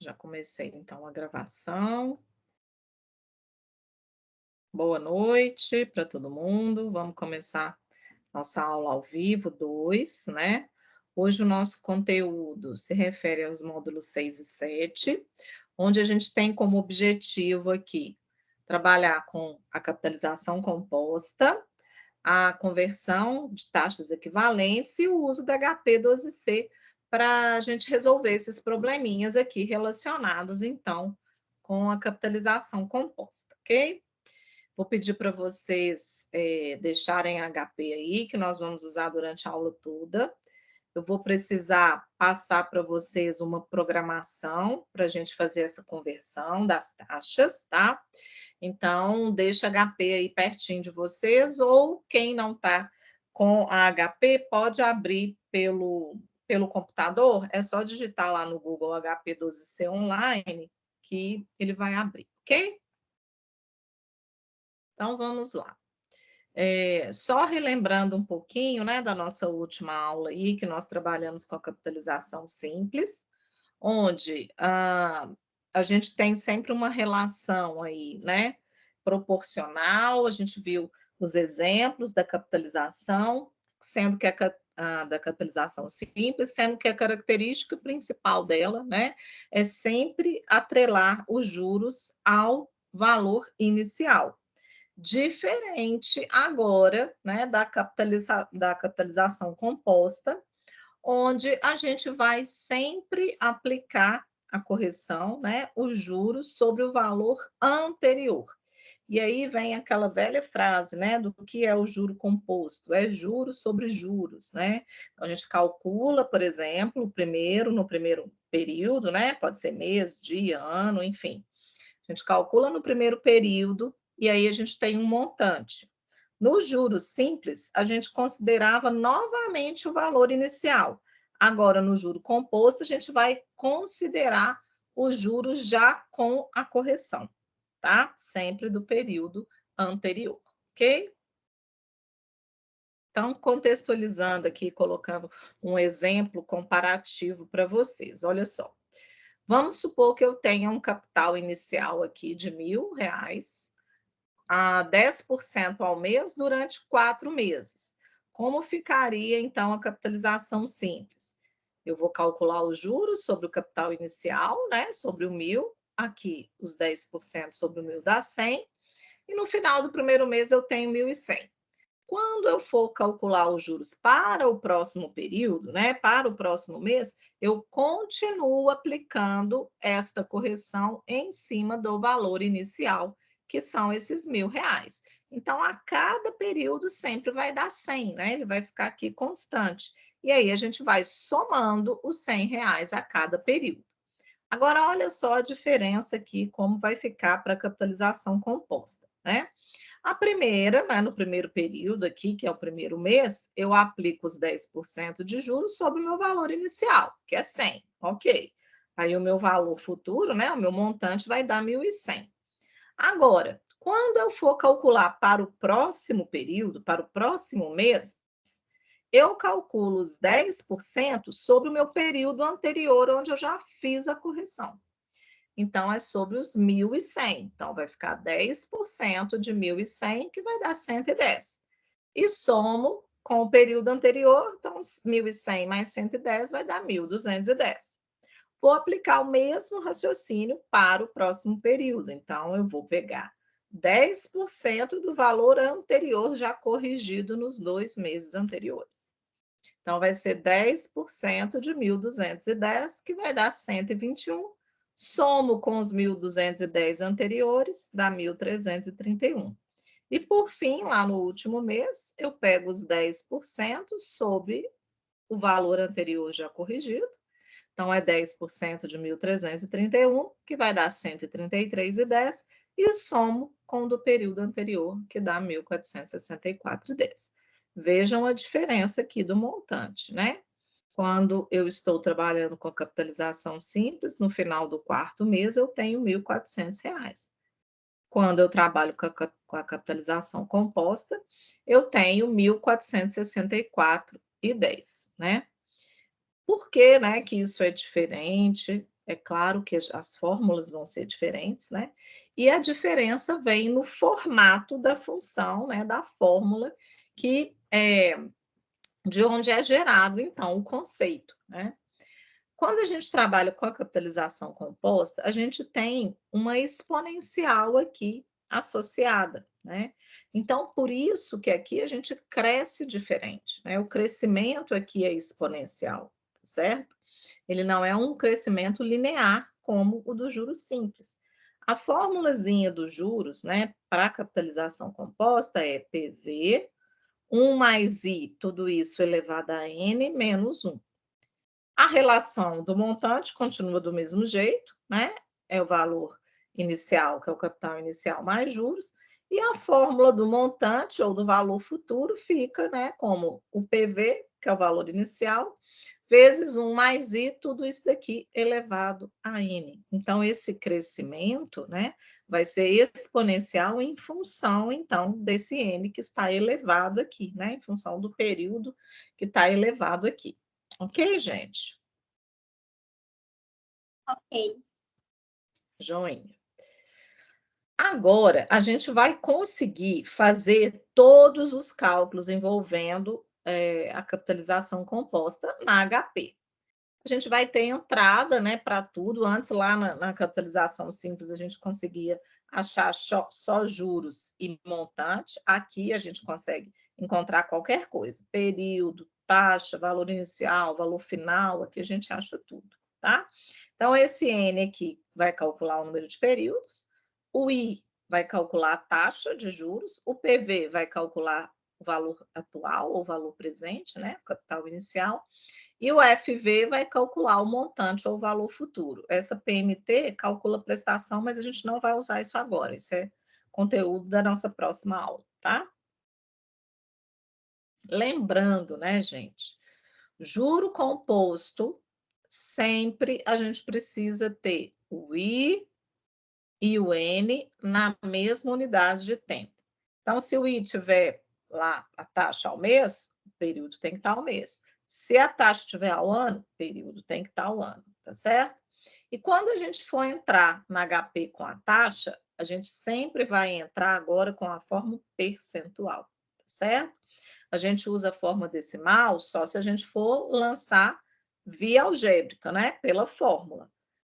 Já comecei então a gravação. Boa noite para todo mundo. Vamos começar nossa aula ao vivo 2, né? Hoje o nosso conteúdo se refere aos módulos 6 e 7, onde a gente tem como objetivo aqui trabalhar com a capitalização composta, a conversão de taxas equivalentes e o uso da HP12C para a gente resolver esses probleminhas aqui relacionados, então, com a capitalização composta, ok? Vou pedir para vocês deixarem HP aí, que nós vamos usar durante a aula toda. Eu vou precisar passar para vocês uma programação para a gente fazer essa conversão das taxas, tá? Então, deixa HP aí pertinho de vocês, ou quem não está com a HP pode abrir pelo computador, é só digitar lá no Google HP12C online que ele vai abrir, ok? Então, vamos lá. Só relembrando um pouquinho, né, da nossa última aula aí, que nós trabalhamos com a capitalização simples, onde a gente tem sempre uma relação aí, né, proporcional, a gente viu os exemplos da capitalização, sendo que da capitalização simples, sendo que a característica principal dela, né, é sempre atrelar os juros ao valor inicial. Diferente agora, né, da capitalização composta, onde a gente vai sempre aplicar a correção, né, os juros sobre o valor anterior. E aí vem aquela velha frase, né, do que é o juro composto, é juros sobre juros, né? Então, a gente calcula, por exemplo, no primeiro período, né, pode ser mês, dia, ano, enfim. A gente calcula no primeiro período e aí a gente tem um montante. No juros simples, a gente considerava novamente o valor inicial. Agora, no juro composto, a gente vai considerar os juros já com a correção, tá? Sempre do período anterior, ok? Então, contextualizando aqui, colocando um exemplo comparativo para vocês. Olha só. Vamos supor que eu tenha um capital inicial aqui de R$ 1.000, a 10% ao mês durante 4 meses. Como ficaria, então, a capitalização simples? Eu vou calcular os juros sobre o capital inicial, né? Sobre o 1.000, aqui os 10% sobre o 1.000 dá 100, e no final do primeiro mês eu tenho 1.100. Quando eu for calcular os juros para o próximo período, né, para o próximo mês, eu continuo aplicando esta correção em cima do valor inicial, que são esses R$ 1.000. Então, a cada período sempre vai dar 100, né? Ele vai ficar aqui constante. E aí a gente vai somando os R$ 100 a cada período. Agora, olha só a diferença aqui, como vai ficar para a capitalização composta, né? A primeira, né, no primeiro período aqui, que é o primeiro mês, eu aplico os 10% de juros sobre o meu valor inicial, que é 100, ok. Aí o meu valor futuro, né, o meu montante vai dar 1.100. Agora, quando eu for calcular para o próximo período, para o próximo mês, eu calculo os 10% sobre o meu período anterior, onde eu já fiz a correção. Então, é sobre os 1.100. Então, vai ficar 10% de 1.100, que vai dar 110. E somo com o período anterior, então, 1.100 mais 110 vai dar 1.210. Vou aplicar o mesmo raciocínio para o próximo período. Então, eu vou pegar 10% do valor anterior já corrigido nos 2 meses anteriores. Então, vai ser 10% de 1.210, que vai dar 121. Somo com os 1.210 anteriores, dá 1.331. E, por fim, lá no último mês, eu pego os 10% sobre o valor anterior já corrigido. Então, é 10% de 1.331, que vai dar 133,10, e somo com o do período anterior, que dá 1.464,10. Vejam a diferença aqui do montante, né? Quando eu estou trabalhando com a capitalização simples, no final do quarto mês eu tenho R$ 1.400. Quando eu trabalho com a capitalização composta, eu tenho 1.464,10, né? Por que, né, que isso é diferente? É claro que as fórmulas vão ser diferentes, né? E a diferença vem no formato da função, né, da fórmula que de onde é gerado, então, o conceito, né? Quando a gente trabalha com a capitalização composta, a gente tem uma exponencial aqui associada, né? Então, por isso que aqui a gente cresce diferente, né? O crescimento aqui é exponencial, certo? Ele não é um crescimento linear como o do juros simples. A formulazinha dos juros, né, para a capitalização composta é PV 1 mais I, tudo isso elevado a N menos 1. A relação do montante continua do mesmo jeito, né? É o valor inicial, que é o capital inicial mais juros, e a fórmula do montante ou do valor futuro fica, né, como o PV, que é o valor inicial, vezes 1 mais I, tudo isso daqui elevado a N. Então, esse crescimento, né, vai ser exponencial em função, então, desse N que está elevado aqui, né, em função do período que está elevado aqui. Ok, gente? Ok. Joinha. Agora, a gente vai conseguir fazer todos os cálculos envolvendo a capitalização composta na HP. A gente vai ter entrada, né, para tudo. Antes, lá na capitalização simples, a gente conseguia achar só juros e montante. Aqui, a gente consegue encontrar qualquer coisa. Período, taxa, valor inicial, valor final. Aqui a gente acha tudo, tá? Então, esse N aqui vai calcular o número de períodos. O I vai calcular a taxa de juros. O PV vai calcular o valor atual ou valor presente, né, o capital inicial. E o FV vai calcular o montante ou o valor futuro. Essa PMT calcula a prestação, mas a gente não vai usar isso agora. Isso é conteúdo da nossa próxima aula, tá? Lembrando, né, gente? Juro composto, sempre a gente precisa ter o I e o N na mesma unidade de tempo. Então, se o I tiver lá a taxa ao mês, o período tem que estar ao mês. Se a taxa tiver ao ano, o período tem que estar ao ano, tá certo? E quando a gente for entrar na HP com a taxa, a gente sempre vai entrar agora com a forma percentual, tá certo? A gente usa a forma decimal só se a gente for lançar via algébrica, né? Pela fórmula.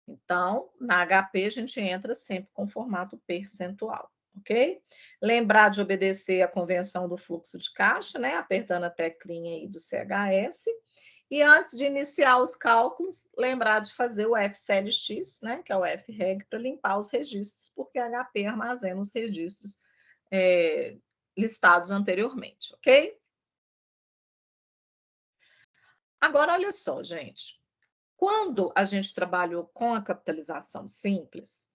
Então, na HP, a gente entra sempre com formato percentual, ok? Lembrar de obedecer a convenção do fluxo de caixa, né? Apertando a teclinha aí do CHS. E antes de iniciar os cálculos, lembrar de fazer o FCLX, né? Que é o FREG, para limpar os registros, porque a HP armazena os registros listados anteriormente, ok? Agora, olha só, gente. Quando a gente trabalhou com a capitalização simples,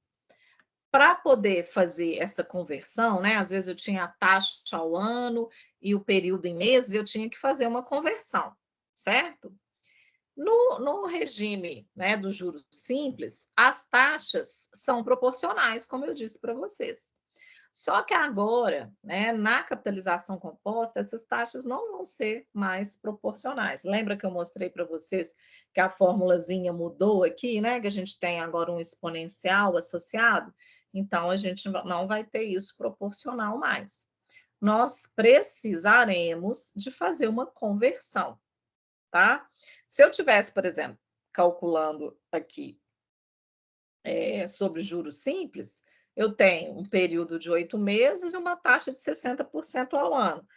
para poder fazer essa conversão, né? Às vezes eu tinha a taxa ao ano e o período em meses, eu tinha que fazer uma conversão, certo? No regime, né, do juros simples, as taxas são proporcionais, como eu disse para vocês. Só que agora, né, na capitalização composta, essas taxas não vão ser mais proporcionais. Lembra que eu mostrei para vocês que a formulazinha mudou aqui, né? Que a gente tem agora um exponencial associado? Então, a gente não vai ter isso proporcional mais. Nós precisaremos de fazer uma conversão, tá? Se eu tivesse, por exemplo, calculando aqui sobre juros simples, eu tenho um período de 8 meses e uma taxa de 60% ao ano.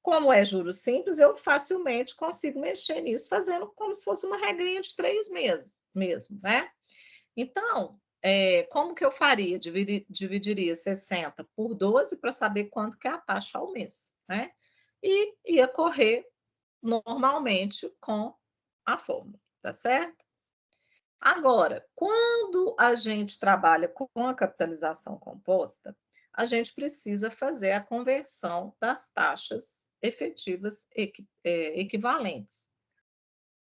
Como é juros simples, eu facilmente consigo mexer nisso, fazendo como se fosse uma regrinha de 3 meses mesmo, né? Então, como que eu faria? Dividiria 60 por 12 para saber quanto que é a taxa ao mês, né? E ia correr normalmente com a fórmula, tá certo? Agora, quando a gente trabalha com a capitalização composta, a gente precisa fazer a conversão das taxas efetivas equivalentes.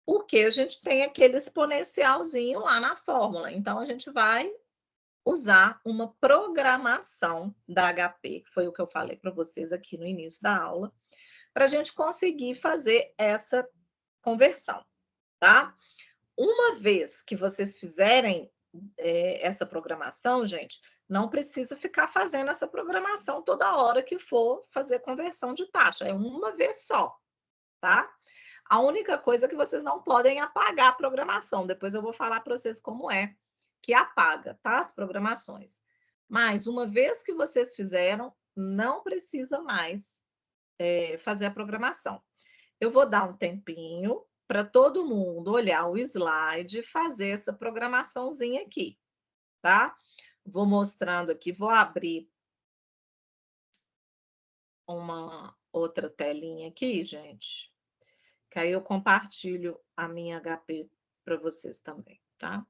Porque a gente tem aquele exponencialzinho lá na fórmula. Então, a gente vai usar uma programação da HP, que foi o que eu falei para vocês aqui no início da aula, para a gente conseguir fazer essa conversão, tá? Uma vez que vocês fizerem essa programação, gente, não precisa ficar fazendo essa programação toda hora que for fazer conversão de taxa. É uma vez só, tá? A única coisa é que vocês não podem apagar a programação. Depois eu vou falar para vocês como é que apaga, tá? As programações. Mas uma vez que vocês fizeram, não precisa mais fazer a programação. Eu vou dar um tempinho para todo mundo olhar o slide e fazer essa programaçãozinha aqui, tá? Vou mostrando aqui, vou abrir uma outra telinha aqui, gente, que aí eu compartilho a minha HP para vocês também, tá?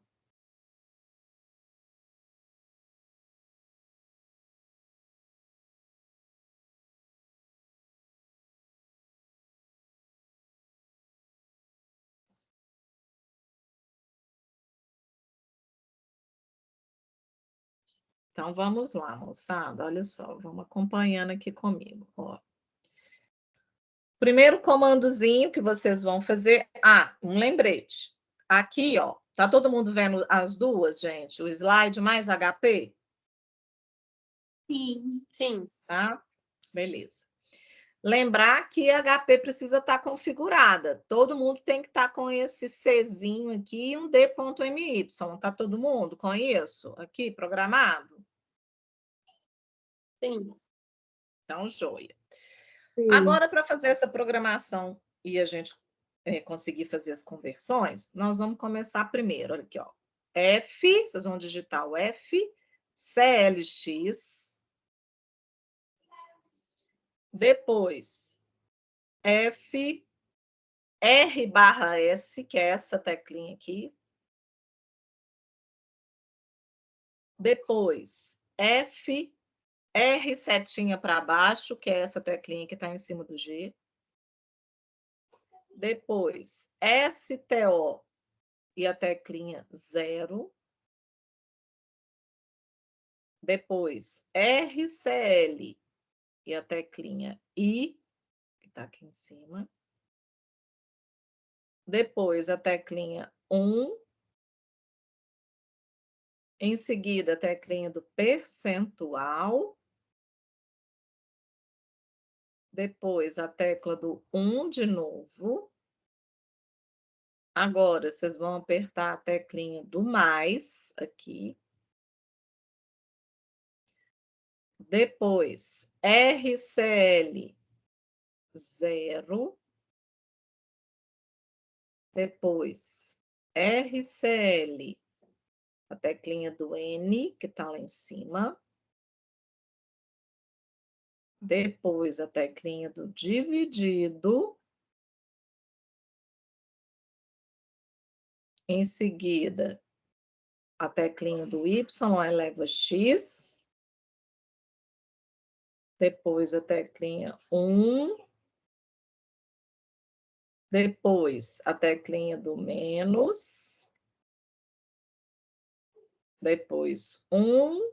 Então, vamos lá, moçada, olha só, vamos acompanhando aqui comigo, ó. Primeiro comandozinho que vocês vão fazer, um lembrete. Aqui, ó, tá todo mundo vendo as duas, gente? O slide mais HP? Sim. Sim. Tá? Beleza. Lembrar que a HP precisa estar configurada. Todo mundo tem que estar com esse Czinho aqui e um D.my. Tá todo mundo com isso aqui programado? Sim. Então, joia. Sim. Agora, para fazer essa programação e a gente conseguir fazer as conversões, nós vamos começar primeiro. Olha aqui, ó. F, vocês vão digitar o F, CLX. Depois, F, R/S, que é essa teclinha aqui. Depois, F, R setinha para baixo, que é essa teclinha que está em cima do G. Depois, STO e a teclinha 0. Depois, RCL e a teclinha I, que está aqui em cima. Depois, a teclinha 1. Em seguida, a teclinha do percentual. Depois, a tecla do 1 de novo. Agora, vocês vão apertar a teclinha do mais aqui. Depois, RCL 0. Depois, RCL, a teclinha do N, que está lá em cima. Depois, a teclinha do dividido. Em seguida, a teclinha do Y eleva X. Depois, a teclinha 1. Depois, a teclinha do menos. Depois, 1,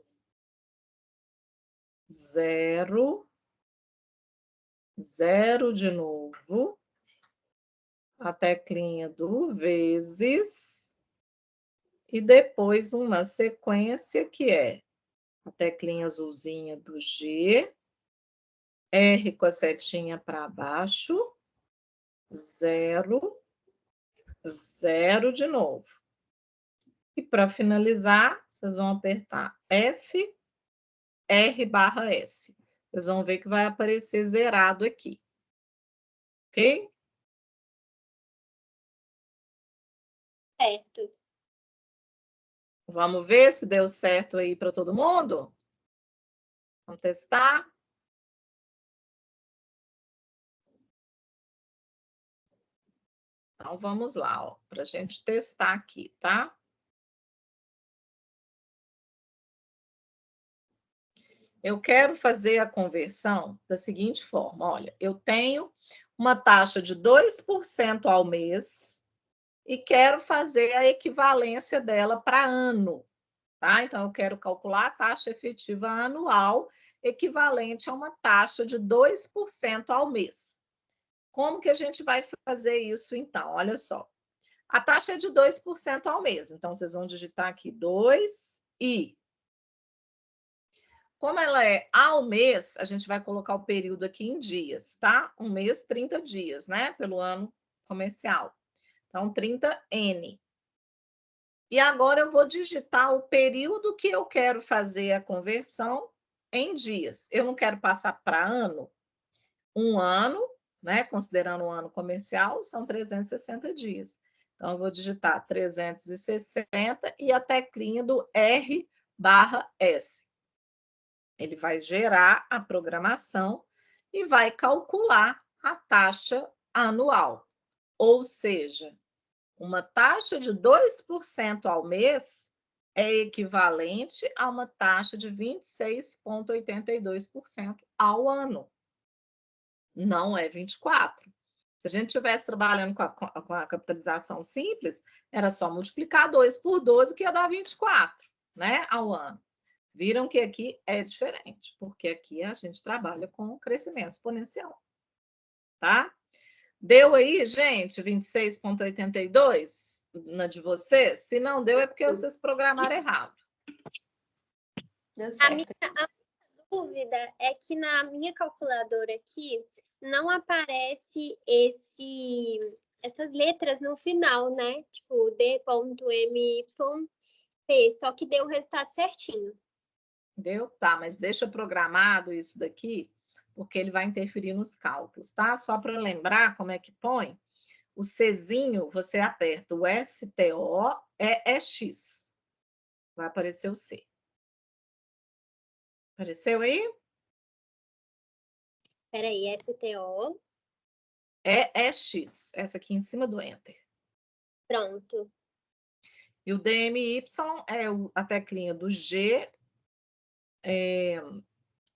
0, 0 de novo. A teclinha do vezes. E depois uma sequência que é a teclinha azulzinha do G, R com a setinha para baixo, 0, 0 de novo. E para finalizar, vocês vão apertar F, R/S. Vocês vão ver que vai aparecer zerado aqui. Ok? Certo. Vamos ver se deu certo aí para todo mundo? Vamos testar? Então, vamos lá, para a gente testar aqui, tá? Eu quero fazer a conversão da seguinte forma: olha, eu tenho uma taxa de 2% ao mês e quero fazer a equivalência dela para ano, tá? Então, eu quero calcular a taxa efetiva anual equivalente a uma taxa de 2% ao mês. Como que a gente vai fazer isso, então? Olha só. A taxa é de 2% ao mês. Então, vocês vão digitar aqui 2 e... Como ela é ao mês, a gente vai colocar o período aqui em dias, tá? Um mês, 30 dias, né? Pelo ano comercial. Então, 30N. E agora eu vou digitar o período que eu quero fazer a conversão em dias. Eu não quero passar para ano. Um ano, né? Considerando o ano comercial, são 360 dias. Então, eu vou digitar 360 e a teclinha do R/S. Ele vai gerar a programação e vai calcular a taxa anual. Ou seja, uma taxa de 2% ao mês é equivalente a uma taxa de 26,82% ao ano. Não é 24%. Se a gente estivesse trabalhando com a capitalização simples, era só multiplicar 2 por 12, que ia dar 24, né, ao ano. Viram que aqui é diferente, porque aqui a gente trabalha com crescimento exponencial, tá? Deu aí, gente, 26,82 na de vocês? Se não deu, é porque vocês programaram errado. Deu A certo. minha dúvida é que na minha calculadora aqui não aparece essas letras no final, né? Tipo, D.MYC, só que deu o resultado certinho. Deu? Tá, mas deixa programado isso daqui, porque ele vai interferir nos cálculos, tá? Só para lembrar como é que põe, o Czinho, você aperta o STO, é X. Vai aparecer o C. Apareceu aí? Peraí, STO. É X, essa aqui em cima do Enter. Pronto. E o DMY é a teclinha do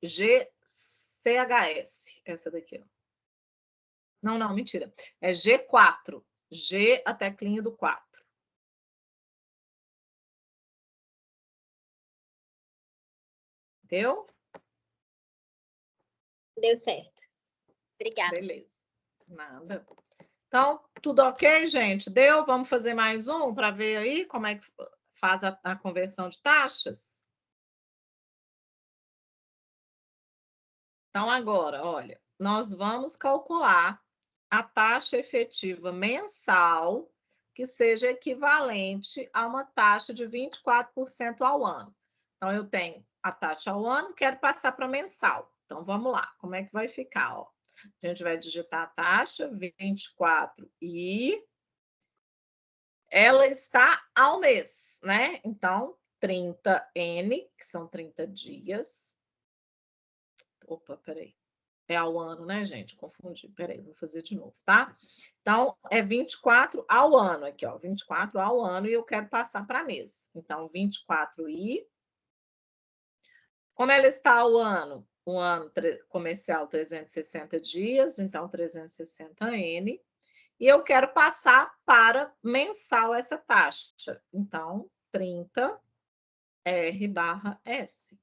GCHS, essa daqui, ó. Não, mentira. É G4. G, a teclinha do 4. Deu? Deu certo. Obrigada. Beleza. Nada. Então, tudo ok, gente? Deu? Vamos fazer mais um para ver aí como é que faz a conversão de taxas? Então, agora, olha, nós vamos calcular a taxa efetiva mensal que seja equivalente a uma taxa de 24% ao ano. Então, eu tenho a taxa ao ano, quero passar para mensal. Então, vamos lá, como é que vai ficar? Ó? A gente vai digitar a taxa 24 e ela está ao mês, né? Então, 30N, que são 30 dias. Opa, peraí. É ao ano, né, gente? Confundi. Peraí, vou fazer de novo, tá? Então, é 24 ao ano aqui, ó. 24 ao ano e eu quero passar para mês. Então, 24 e... Como ela está ao ano? O ano comercial 360 dias, então 360N. E eu quero passar para mensal essa taxa. Então, 30R/S.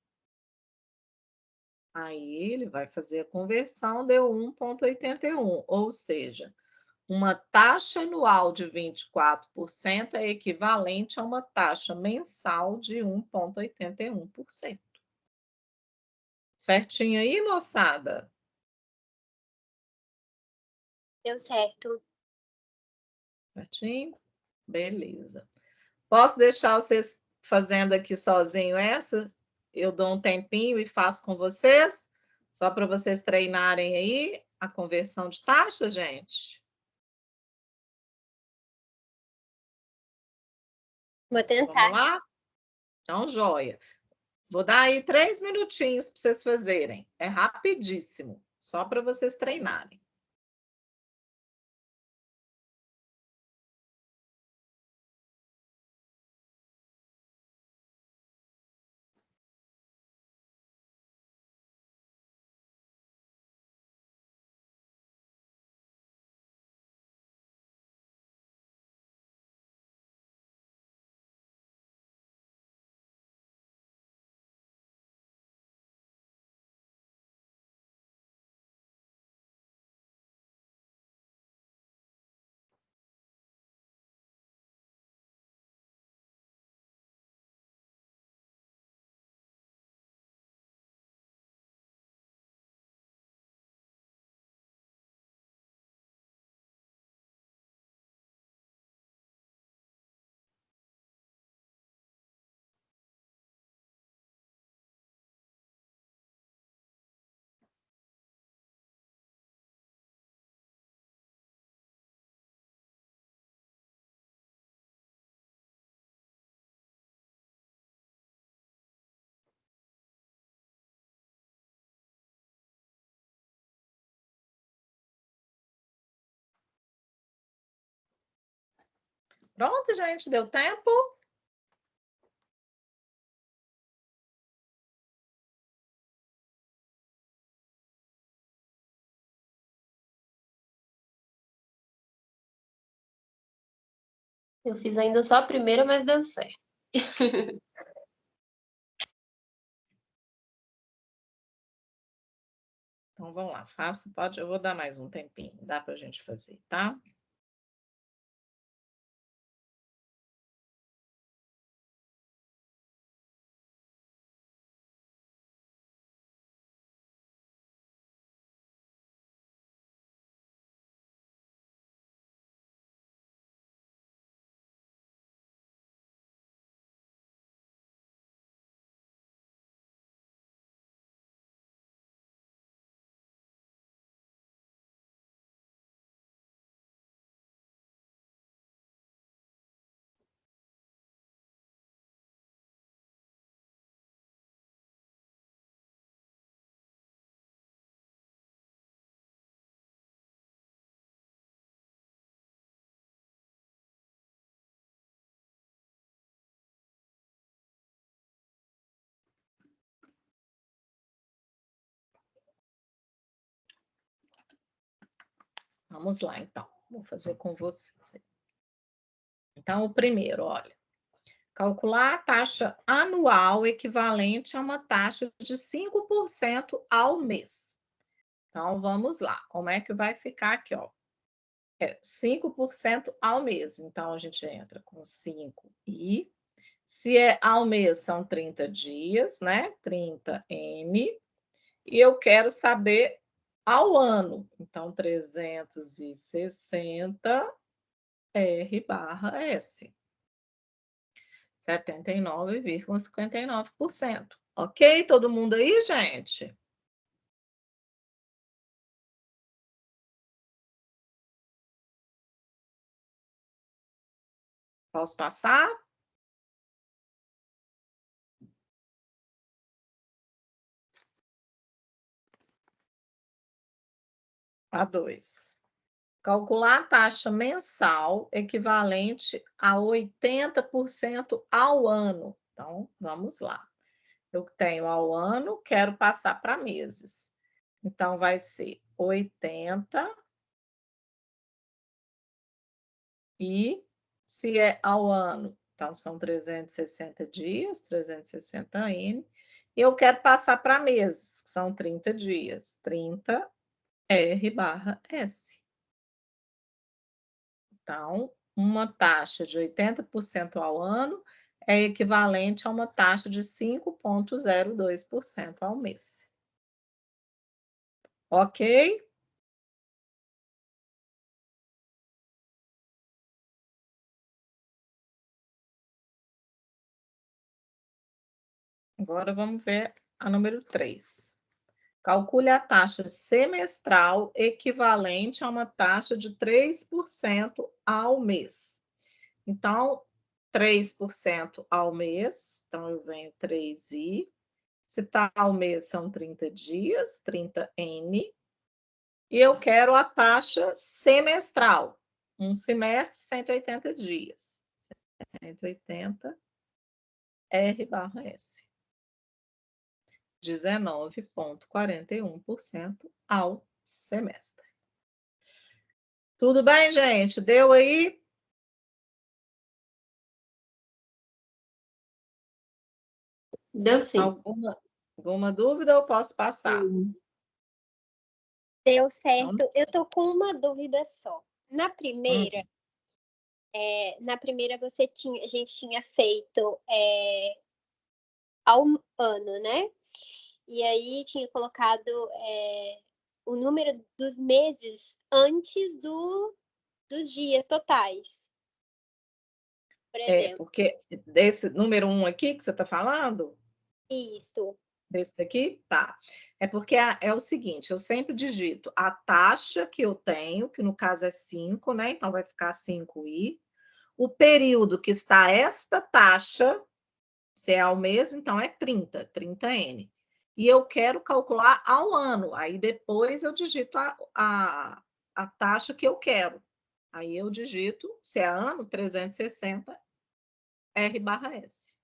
Aí ele vai fazer a conversão, deu 1,81, ou seja, uma taxa anual de 24% é equivalente a uma taxa mensal de 1,81%. Certinho aí, moçada? Deu certo. Certinho? Beleza. Posso deixar vocês fazendo aqui sozinho essa? Eu dou um tempinho e faço com vocês, só para vocês treinarem aí a conversão de taxa, gente? Vou Vamos tentar. lá? Então, joia. Vou dar aí 3 minutinhos para vocês fazerem. É rapidíssimo, só para vocês treinarem. Pronto, gente, deu tempo? Eu fiz ainda só a primeira, mas deu certo. Então, vamos lá, faça, pode, eu vou dar mais um tempinho, dá para a gente fazer, tá? Vamos lá, então. Vou fazer com vocês. Então, o primeiro, olha. Calcular a taxa anual equivalente a uma taxa de 5% ao mês. Então, vamos lá. Como é que vai ficar aqui, ó? 5% ao mês. Então, a gente entra com 5 e... Se é ao mês, são 30 dias, né? 30N. E eu quero saber ao ano. Então, 360 R/S. 79,59%. Ok? Todo mundo aí, gente? Posso passar? A 2. Calcular a taxa mensal equivalente a 80% ao ano. Então, vamos lá. Eu tenho ao ano, quero passar para meses. Então, vai ser 80 e, se é ao ano, então são 360 dias, 360N. E eu quero passar para meses, que são 30 dias, 30R/S. Então, uma taxa de 80% ao ano é equivalente a uma taxa de 5,02% ao mês. Ok? Agora vamos ver a número 3. Calcule a taxa semestral equivalente a uma taxa de 3% ao mês. Então, 3% ao mês, então eu venho 3i. Se está ao mês, são 30 dias, 30N. E eu quero a taxa semestral. Um semestre, 180 dias. 180 R/S. 19,41% ao semestre. Tudo bem, gente? Deu aí? Deu sim. Alguma dúvida ou posso passar? Deu certo. Eu tô com uma dúvida só. Na primeira, a gente tinha feito ao ano, né? E aí tinha colocado o número dos meses antes dos dias totais. Por exemplo. Porque desse número 1 aqui que você está falando? Isso. Desse daqui? Tá. É porque é o seguinte, eu sempre digito a taxa que eu tenho, que no caso é 5, né? Então vai ficar 5i. O período que está esta taxa, se é ao mês, então é 30N. E eu quero calcular ao ano, aí depois eu digito a taxa que eu quero. Aí eu digito, se é ano, 360 R/S.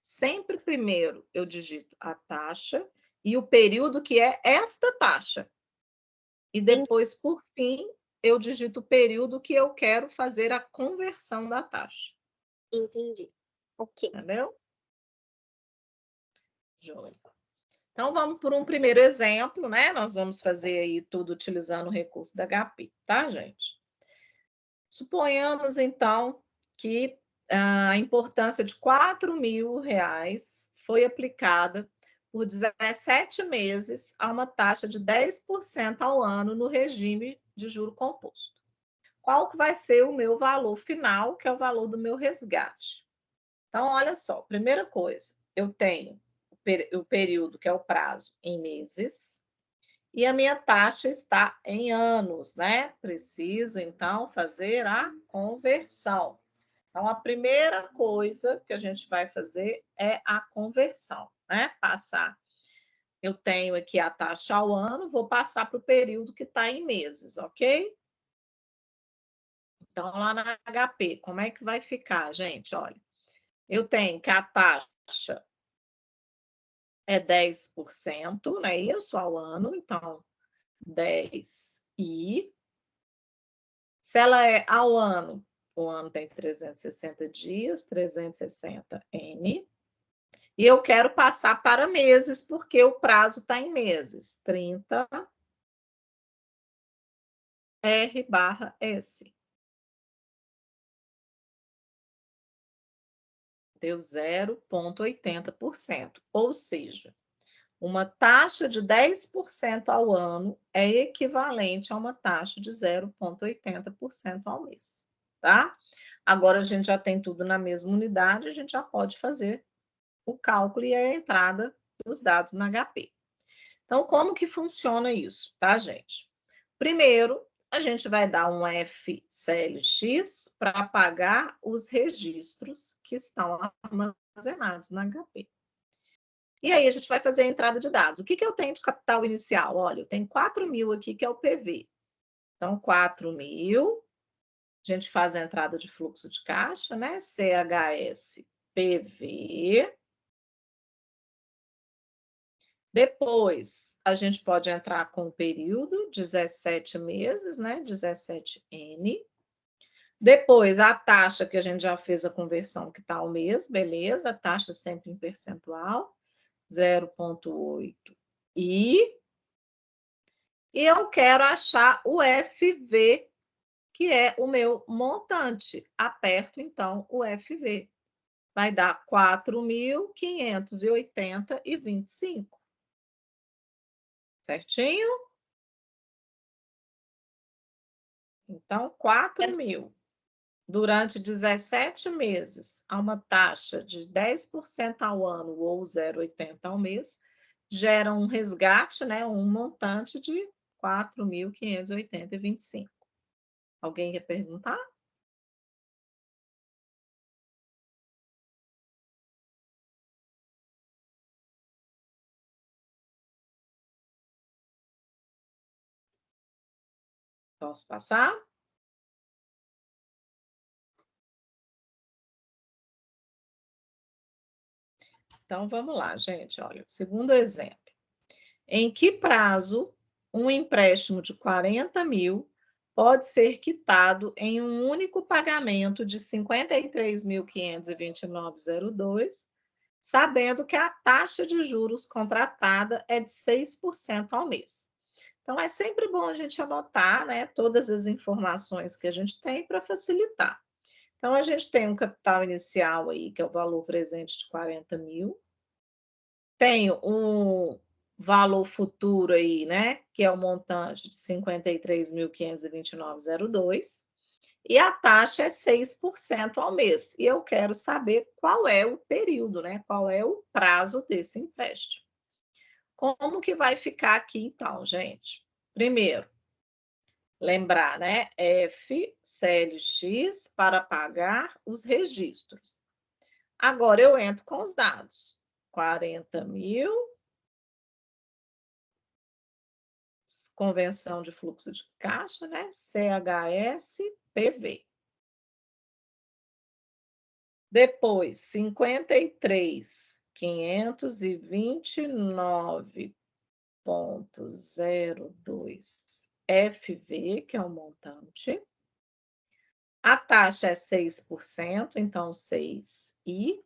Sempre primeiro eu digito a taxa e o período que é esta taxa. E depois, por fim, eu digito o período que eu quero fazer a conversão da taxa. Entendi. Ok. Entendeu? Joia. Então, vamos por um primeiro exemplo, né? Nós vamos fazer aí tudo utilizando o recurso da HP, tá, gente? Suponhamos, então, que a importância de R$ 4.000 foi aplicada por 17 meses a uma taxa de 10% ao ano no regime de juro composto. Qual que vai ser o meu valor final, que é o valor do meu resgate? Então, olha só, primeira coisa, eu tenho o período, que é o prazo, em meses, e a minha taxa está em anos, né? Preciso, então, fazer a conversão. Então, a primeira coisa que a gente vai fazer é a conversão, né? Passar. Eu tenho aqui a taxa ao ano, vou passar para o período que está em meses, ok? Então, lá na HP, como é que vai ficar, gente? Olha, eu tenho que a taxa é 10%, não é isso? Ao ano, então, 10 e se ela é ao ano, o ano tem 360 dias, 360 N, e eu quero passar para meses, porque o prazo está em meses, 30 R/S. Deu 0,80%, ou seja, uma taxa de 10% ao ano é equivalente a uma taxa de 0,80% ao mês, tá? Agora a gente já tem tudo na mesma unidade, a gente já pode fazer o cálculo e a entrada dos dados na HP. Então, como que funciona isso, tá, gente? Primeiro, a gente vai dar um FCLX para pagar os registros que estão armazenados na HP. E aí a gente vai fazer a entrada de dados. O que eu tenho de capital inicial? Olha, eu tenho 4.000 aqui, que é o PV. Então, 4.000, a gente faz a entrada de fluxo de caixa, né? CHS PV. Depois, a gente pode entrar com o período, 17 meses, né? 17N. Depois, a taxa, que a gente já fez a conversão, que está ao mês, beleza, a taxa sempre em percentual, 0,8. E eu quero achar o FV, que é o meu montante. Aperto, então, o FV. Vai dar 4.580,25. Certinho? Então, 4.000 durante 17 meses, a uma taxa de 10% ao ano ou 0,80 ao mês, gera um resgate, né, um montante de 4.580,25. Alguém quer perguntar? Posso passar? Então, vamos lá, gente. Olha, segundo exemplo. Em que prazo um empréstimo de 40.000 pode ser quitado em um único pagamento de 53.529,02, sabendo que a taxa de juros contratada é de 6% ao mês? Então, é sempre bom a gente anotar, né, todas as informações que a gente tem para facilitar. Então, a gente tem um capital inicial aí, que é o valor presente de 40.000. Tenho um valor futuro aí, né, que é o montante de 53.529,02. E a taxa é 6% ao mês. E eu quero saber qual é o período, né? Qual é o prazo desse empréstimo. Como que vai ficar aqui, então, gente? Primeiro, lembrar, né? FCLX para pagar os registros. Agora eu entro com os dados. 40.000 convenção de fluxo de caixa, né? CHS-PV. Depois, 53.529,02 FV, que é o montante. A taxa é 6%, então 6I.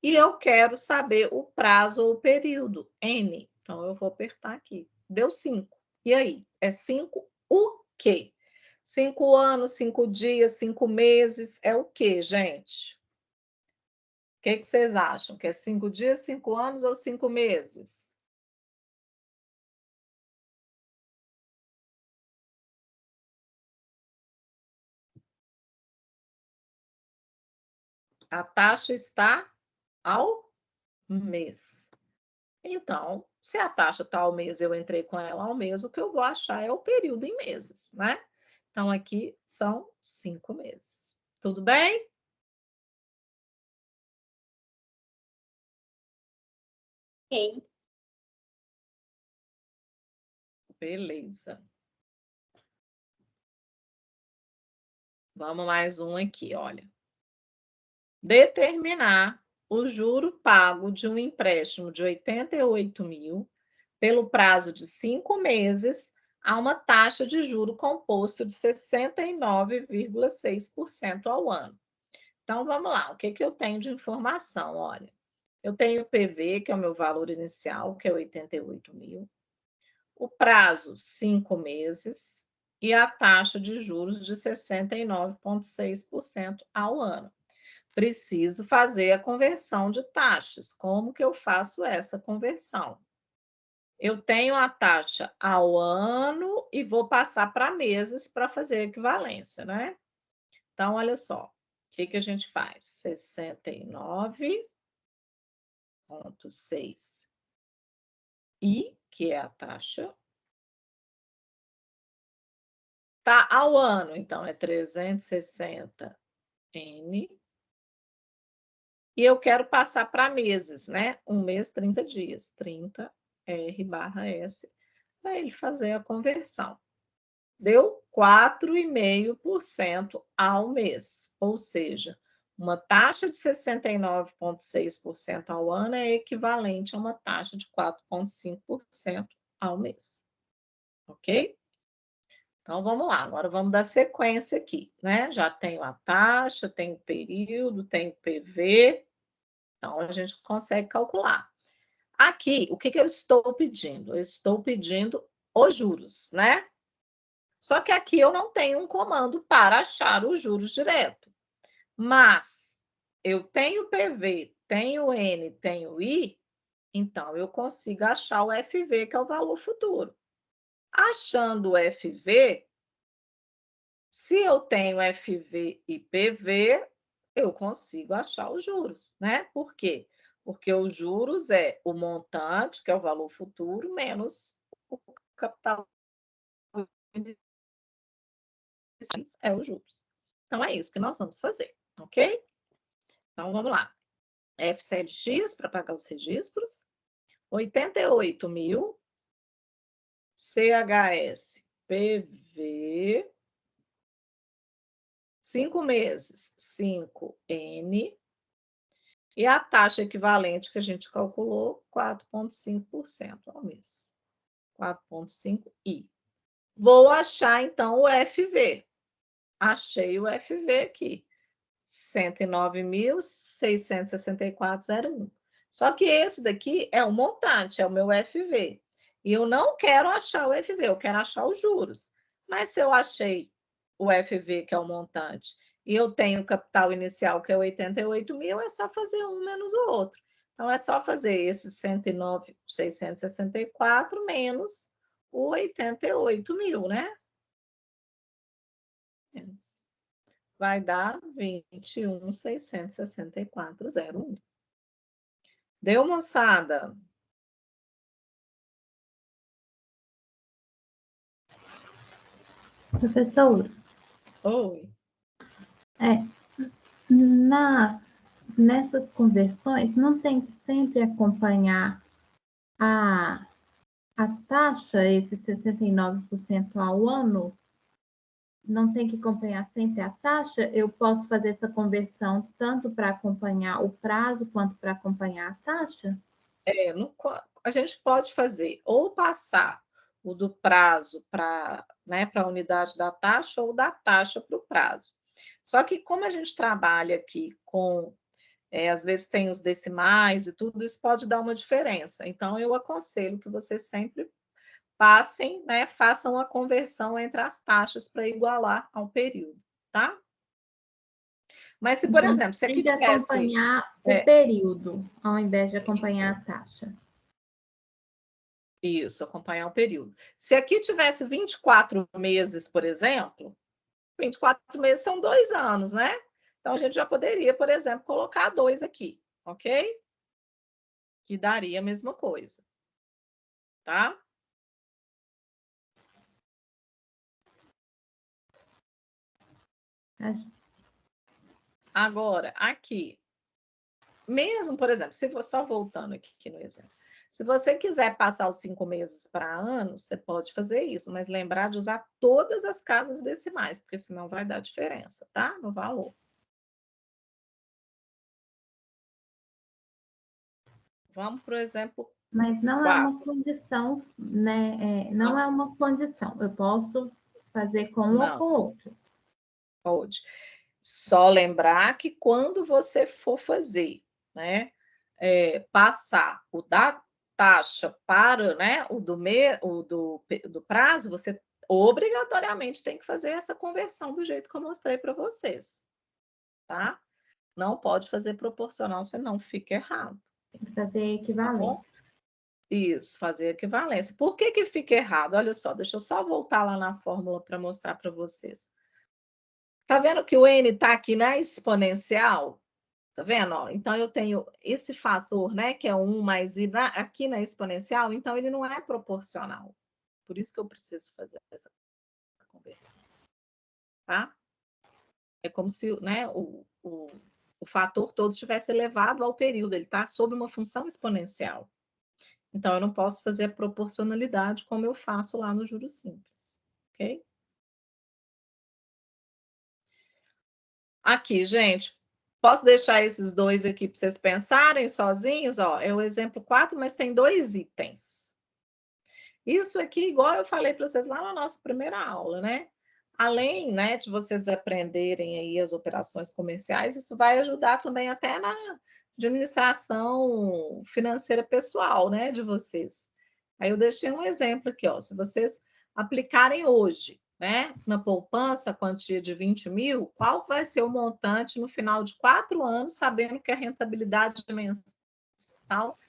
E eu quero saber o prazo ou o período, N. Então, eu vou apertar aqui. Deu 5. E aí? É 5 o quê? 5 anos, 5 dias, 5 meses, é o quê, gente? O que vocês acham? Que é 5 dias, 5 anos ou 5 meses? A taxa está ao mês. Então, se a taxa está ao mês, eu entrei com ela ao mês, o que eu vou achar é o período em meses, né? Então, aqui são 5 meses. Tudo bem? Ok. Beleza. Vamos mais um aqui, olha. Determinar o juro pago de um empréstimo de 88 mil pelo prazo de 5 meses a uma taxa de juro composto de 69,6% ao ano. Então, vamos lá. O que eu tenho de informação? Olha, eu tenho o PV, que é o meu valor inicial, que é 88 mil. O prazo, 5 meses. E a taxa de juros de 69,6% ao ano. Preciso fazer a conversão de taxas. Como que eu faço essa conversão? Eu tenho a taxa ao ano e vou passar para meses para fazer a equivalência, né? Então, olha só. O que a gente faz? 69,6. I, que é a taxa, tá ao ano, então é 360 N. E eu quero passar para meses, né? Um mês, 30 dias. 30 R/S, para ele fazer a conversão. Deu 4,5% ao mês. Ou seja, uma taxa de 69,6% ao ano é equivalente a uma taxa de 4,5% ao mês. Ok? Então, vamos lá. Agora, vamos dar sequência aqui, né? Já tenho a taxa, tenho o período, tenho o PV. Então, a gente consegue calcular. Aqui, o que eu estou pedindo? Eu estou pedindo os juros, né? Só que aqui eu não tenho um comando para achar os juros direto. Mas eu tenho PV, tenho N, tenho I, então eu consigo achar o FV, que é o valor futuro. Achando o FV, se eu tenho FV e PV, eu consigo achar os juros, né? Por quê? Porque os juros é o montante, que é o valor futuro, menos o capital é os juros. Então, é isso que nós vamos fazer, ok? Então, vamos lá. FCLX para pagar os registros. 88 mil. CHS PV. 5 meses, 5N. E a taxa equivalente que a gente calculou, 4,5% ao mês. 4,5I. Vou achar, então, o FV. Achei o FV aqui. 109.664,01. Só que esse daqui é o montante, é o meu FV. E eu não quero achar o FV, eu quero achar os juros. Mas se eu achei o FV, que é o montante, e eu tenho o capital inicial, que é 88 mil, é só fazer um menos o outro. Então, é só fazer esse 109.664 menos o 88 mil, né? Menos. Vai dar 21.664,01. Deu, moçada? Professor, Oi. nessas conversões, não tem que sempre acompanhar a A taxa, esse 69% ao ano, não tem que acompanhar sempre a taxa? Eu posso fazer essa conversão tanto para acompanhar o prazo quanto para acompanhar a taxa? A gente pode fazer ou passar o do prazo para, né, para a unidade da taxa ou da taxa para o prazo. Só que como a gente trabalha aqui com, às vezes tem os decimais e tudo, isso pode dar uma diferença. Então, eu aconselho que vocês sempre passem, né, façam a conversão entre as taxas para igualar ao período, tá? Mas se, por Então, exemplo, se tem aqui que tivesse... acompanhar o período, ao invés de acompanhar a taxa. Isso, acompanhar o período. Se aqui tivesse 24 meses, por exemplo, 24 meses são 2 anos, né? Então, a gente já poderia, por exemplo, colocar 2 aqui, ok? Que daria a mesma coisa, tá? Agora, aqui, mesmo, por exemplo, se for só voltando aqui no exemplo, se você quiser passar os 5 meses para ano, você pode fazer isso, mas lembrar de usar todas as casas decimais, porque senão vai dar diferença, tá? No valor. Vamos para o exemplo. Mas não é uma condição, né? Não é uma condição. Eu posso fazer com um ou com o outro. Pode. Só lembrar que quando você for fazer, né, passar o da taxa para, né, do prazo, você obrigatoriamente tem que fazer essa conversão do jeito que eu mostrei para vocês, tá? Não pode fazer proporcional, senão fica errado. Tem que fazer Tá equivalente. bom? Isso, fazer equivalência. Por que que fica errado? Olha só, deixa eu só voltar lá na fórmula para mostrar para vocês. Tá vendo que o n está aqui na exponencial? Tá vendo? Ó, então, eu tenho esse fator, né, que é 1 mais i aqui na exponencial, então ele não é proporcional. Por isso que eu preciso fazer essa conversão. Tá? É como se, né, o fator todo tivesse elevado ao período, ele está sob uma função exponencial. Então, eu não posso fazer a proporcionalidade como eu faço lá no juros simples. Ok? Aqui, gente, posso deixar esses dois aqui para vocês pensarem sozinhos? Ó, é o exemplo 4, mas tem 2 itens. Isso aqui, igual eu falei para vocês lá na nossa primeira aula, né? Além, né, de vocês aprenderem aí as operações comerciais, isso vai ajudar também até na administração financeira pessoal, né, de vocês. Aí eu deixei um exemplo aqui, ó. Se vocês aplicarem hoje, né, na poupança, a quantia de 20 mil, qual vai ser o montante no final de 4 anos, sabendo que a rentabilidade mensal...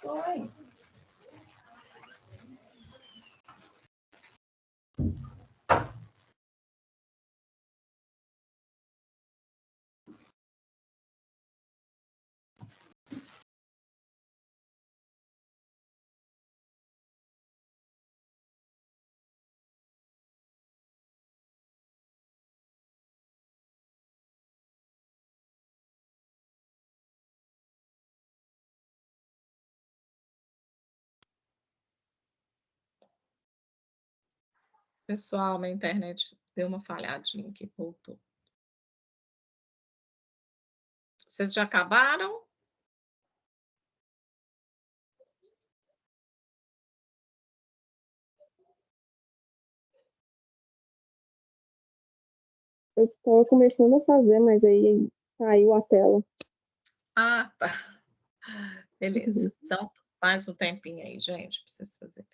Oi. Pessoal, minha internet deu uma falhadinha aqui, voltou. Vocês já acabaram? Eu estava começando a fazer, mas aí caiu a tela. Ah, tá. Beleza. Então, mais um tempinho aí, gente, para vocês fazerem.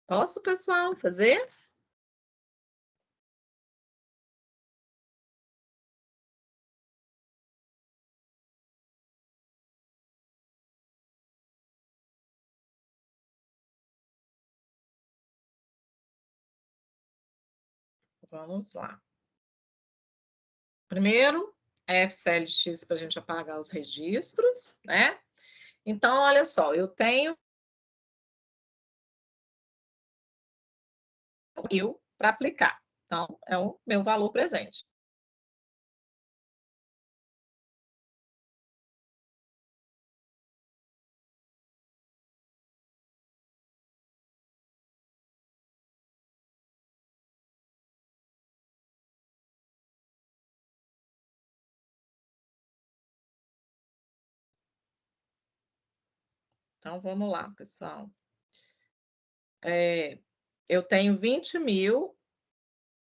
Posso, pessoal, fazer? Vamos lá. Primeiro, FCLX para a gente apagar os registros, né? Então, olha só, eu tenho 1.000 para aplicar. Então, é o meu valor presente. Então, vamos lá, pessoal. Eu tenho 20.000,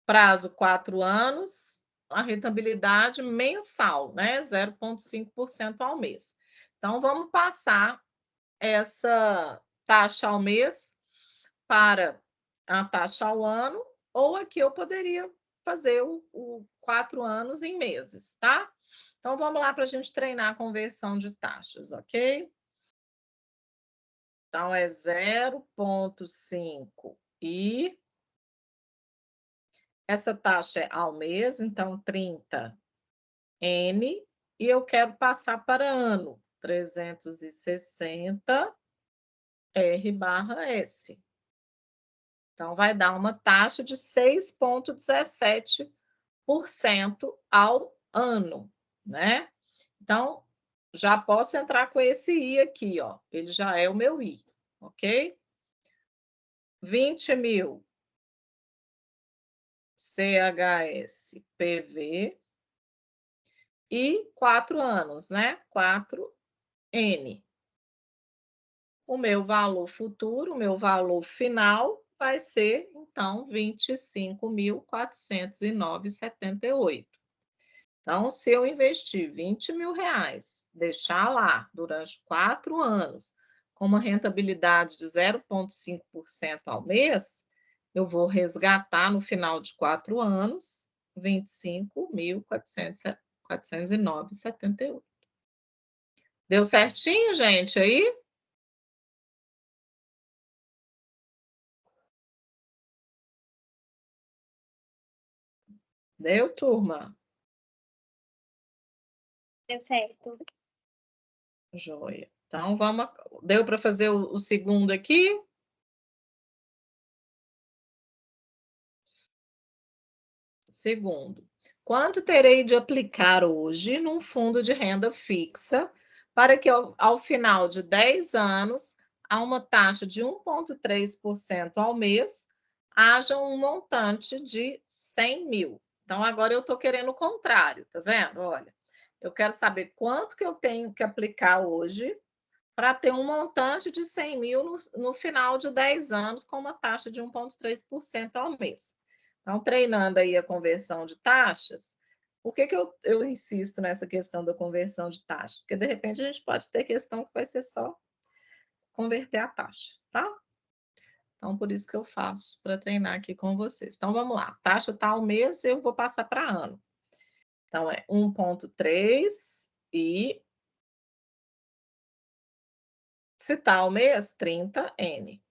prazo 4 anos, a rentabilidade mensal, né? 0,5% ao mês. Então, vamos passar essa taxa ao mês para a taxa ao ano, ou aqui eu poderia fazer o 4 anos em meses, tá? Então, vamos lá para a gente treinar a conversão de taxas, ok? Então, é 0,5 e essa taxa é ao mês, então 30 N, e eu quero passar para ano, 360 R/S. Então, vai dar uma taxa de 6,17% ao ano, né? Então, já posso entrar com esse I aqui, ó. Ele já é o meu I, ok? 20.000 CHS-PV e 4 anos, né? 4N. O meu valor futuro, o meu valor final vai ser, então, 25.409,78. Então, se eu investir 20.000 reais, deixar lá durante 4 anos, com uma rentabilidade de 0,5% ao mês, eu vou resgatar no final de 4 anos 25.409,78. Deu certinho, gente, aí? Deu, turma? Deu certo. Joia. Então, vamos. Deu para fazer o segundo aqui? Segundo, quanto terei de aplicar hoje num fundo de renda fixa para que ao final de 10 anos, a uma taxa de 1,3% ao mês, haja um montante de 100 mil. Então, agora eu estou querendo o contrário, tá vendo? Olha, eu quero saber quanto que eu tenho que aplicar hoje para ter um montante de 100 mil no final de 10 anos, com uma taxa de 1,3% ao mês. Então, treinando aí a conversão de taxas, por que eu insisto nessa questão da conversão de taxa? Porque, de repente, a gente pode ter questão que vai ser só converter a taxa, tá? Então, por isso que eu faço, para treinar aqui com vocês. Então, vamos lá. Taxa está ao mês, eu vou passar para ano. Então, é 1,3 e... se está ao mês, 30N.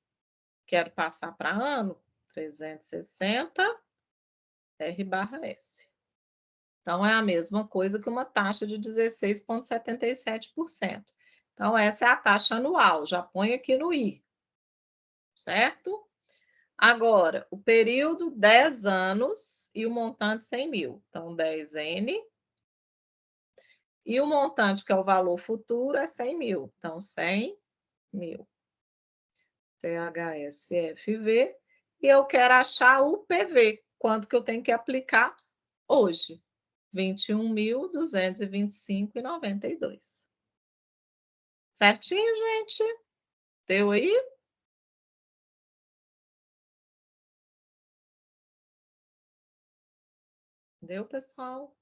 Quero passar para ano, 360 R/S. Então, é a mesma coisa que uma taxa de 16,77%. Então, essa é a taxa anual, já põe aqui no I, certo? Agora, o período, 10 anos e o montante 100 mil. Então, 10N. E o montante, que é o valor futuro, é 100 mil. Então, 100 mil. CHSFV. E eu quero achar o PV. Quanto que eu tenho que aplicar hoje? 21.225,92. Certinho, gente? Deu aí? Deu, pessoal?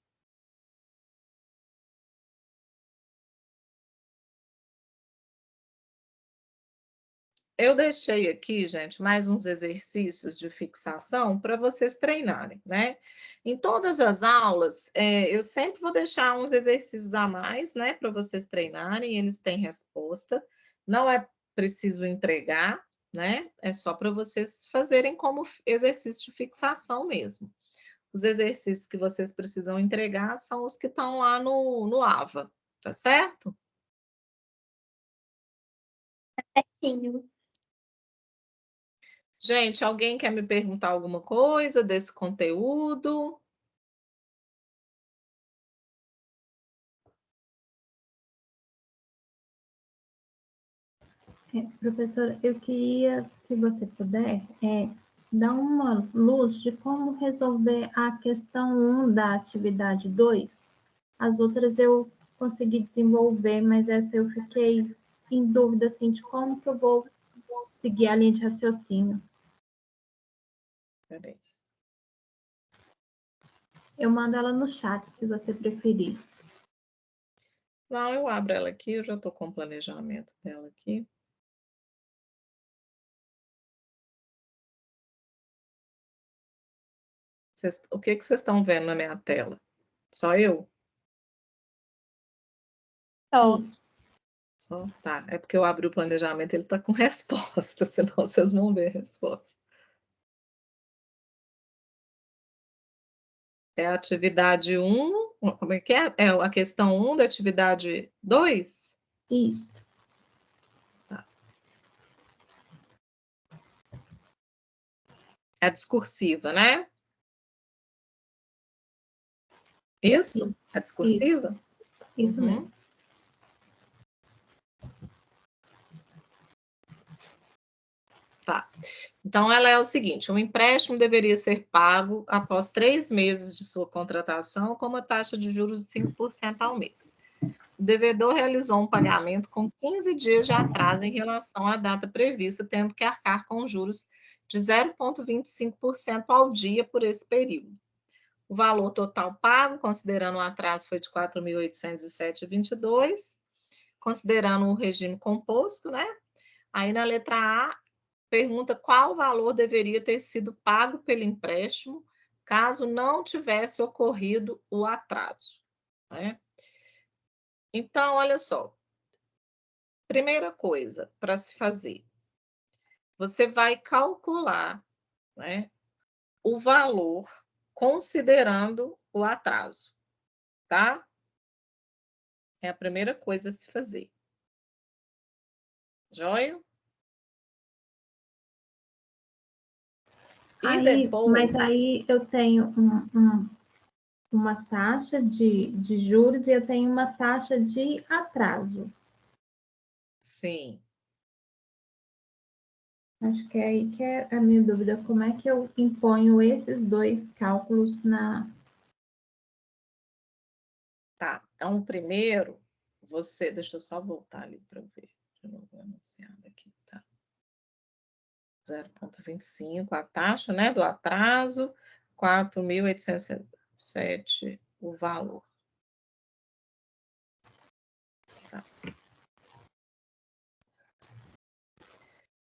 Eu deixei aqui, gente, mais uns exercícios de fixação para vocês treinarem, né? Em todas as aulas, eu sempre vou deixar uns exercícios a mais, né, para vocês treinarem, eles têm resposta. Não é preciso entregar, né? É só para vocês fazerem como exercício de fixação mesmo. Os exercícios que vocês precisam entregar são os que estão lá no AVA, tá certo? Certinho. Gente, alguém quer me perguntar alguma coisa desse conteúdo? Professora, eu queria, se você puder, dar uma luz de como resolver a questão 1 da atividade 2. As outras eu consegui desenvolver, mas essa eu fiquei em dúvida assim, de como que eu vou seguir a linha de raciocínio. Peraí. Eu mando ela no chat, se você preferir. Não, eu abro ela aqui, eu já estou com o planejamento dela aqui. O que vocês estão vendo na minha tela? Só eu? Só. Só? Tá. É porque eu abri o planejamento, ele está com resposta, senão vocês não vêem a resposta. É a atividade 1, como é que é? É a questão 1 da atividade 2? Isso. Tá. É a discursiva, né? Isso? É discursiva? Isso mesmo. Tá. Então, ela é o seguinte: um empréstimo deveria ser pago após 3 meses de sua contratação com uma taxa de juros de 5% ao mês. O devedor realizou um pagamento com 15 dias de atraso em relação à data prevista, tendo que arcar com juros de 0,25% ao dia por esse período. O valor total pago, considerando o atraso, foi de R$ 4.807,22, considerando o regime composto, né? Aí, na letra A, pergunta qual valor deveria ter sido pago pelo empréstimo caso não tivesse ocorrido o atraso, né? Então, olha só. Primeira coisa para se fazer, você vai calcular, né, o valor considerando o atraso, tá? É a primeira coisa a se fazer. Joia? E depois... Mas aí eu tenho uma taxa de juros e eu tenho uma taxa de atraso. Sim. Acho que é aí que é a minha dúvida. Como é que eu imponho esses dois cálculos na... Tá. Então, primeiro, você... Deixa eu só voltar ali para ver. De novo, anunciado aqui, tá? 0,25, a taxa, né, do atraso, 4.807 o valor. Tá.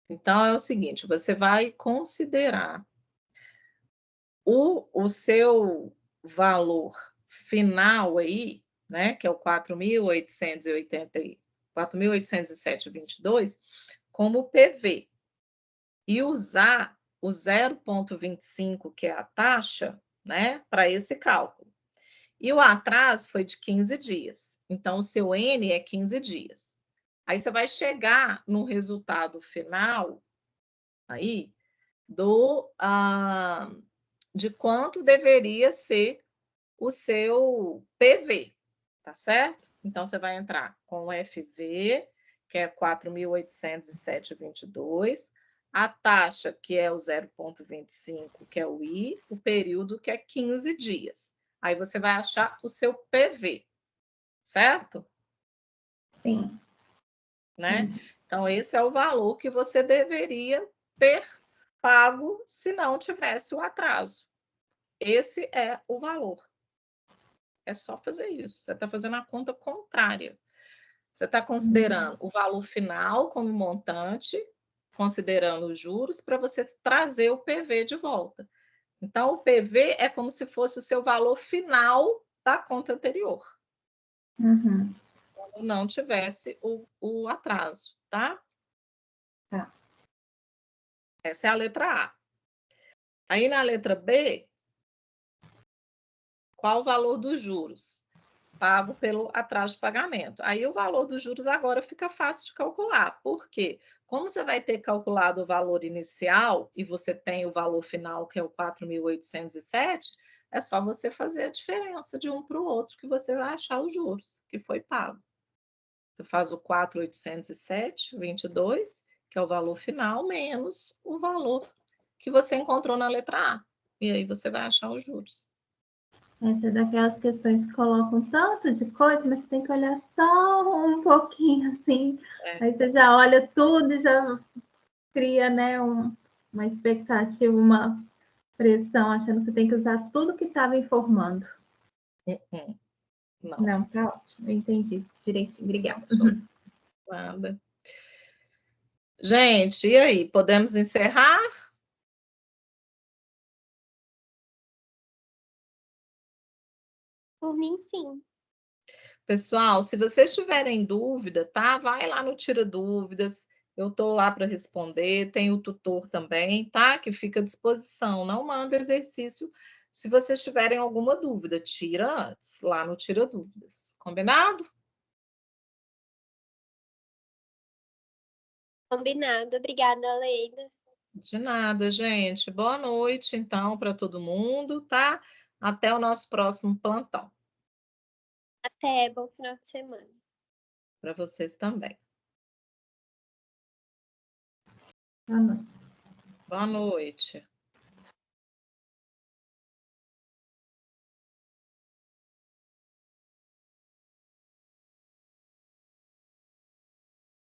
Então, é o seguinte, você vai considerar o seu valor final aí, né, que é o 4.807,22, como PV, e usar o 0,25, que é a taxa, né, para esse cálculo. E o atraso foi de 15 dias. Então, o seu N é 15 dias. Aí você vai chegar no resultado final aí de quanto deveria ser o seu PV, tá certo? Então, você vai entrar com o FV, que é 4.807,22, a taxa, que é o 0,25, que é o I, o período, que é 15 dias. Aí você vai achar o seu PV, certo? Sim. Né? Então, esse é o valor que você deveria ter pago se não tivesse o atraso. Esse é o valor. É só fazer isso. Você está fazendo a conta contrária. Você está considerando o valor final como montante, considerando os juros, para você trazer o PV de volta. Então, o PV é como se fosse o seu valor final da conta anterior. Uhum. Quando não tivesse o atraso, tá? Tá. Essa é a letra A. Aí, na letra B, qual o valor dos juros? Pago pelo atraso de pagamento. Aí, o valor dos juros agora fica fácil de calcular. Por quê? Como você vai ter calculado o valor inicial e você tem o valor final, que é o 4.807, é só você fazer a diferença de um para o outro que você vai achar os juros que foi pago. Você faz o 4.807,22, que é o valor final, menos o valor que você encontrou na letra A. E aí você vai achar os juros. Essa é daquelas questões que colocam tanto de coisa, mas você tem que olhar só um pouquinho assim. É. Aí você já olha tudo e já cria, né, uma expectativa, uma pressão, achando que você tem que usar tudo que estava informando. Não. Não, tá ótimo. Eu entendi direitinho. Obrigada. Nada. Gente, e aí? Podemos encerrar? Por mim, sim. Pessoal, se vocês tiverem dúvida, tá? Vai lá no Tira Dúvidas. Eu estou lá para responder. Tem o tutor também, tá? Que fica à disposição. Não manda exercício se vocês tiverem alguma dúvida. Tira antes, lá no Tira Dúvidas. Combinado? Combinado. Obrigada, Leida. De nada, gente. Boa noite, então, para todo mundo, tá? Até o nosso próximo plantão. Até, bom final de semana. Para vocês também. Boa noite. Boa noite.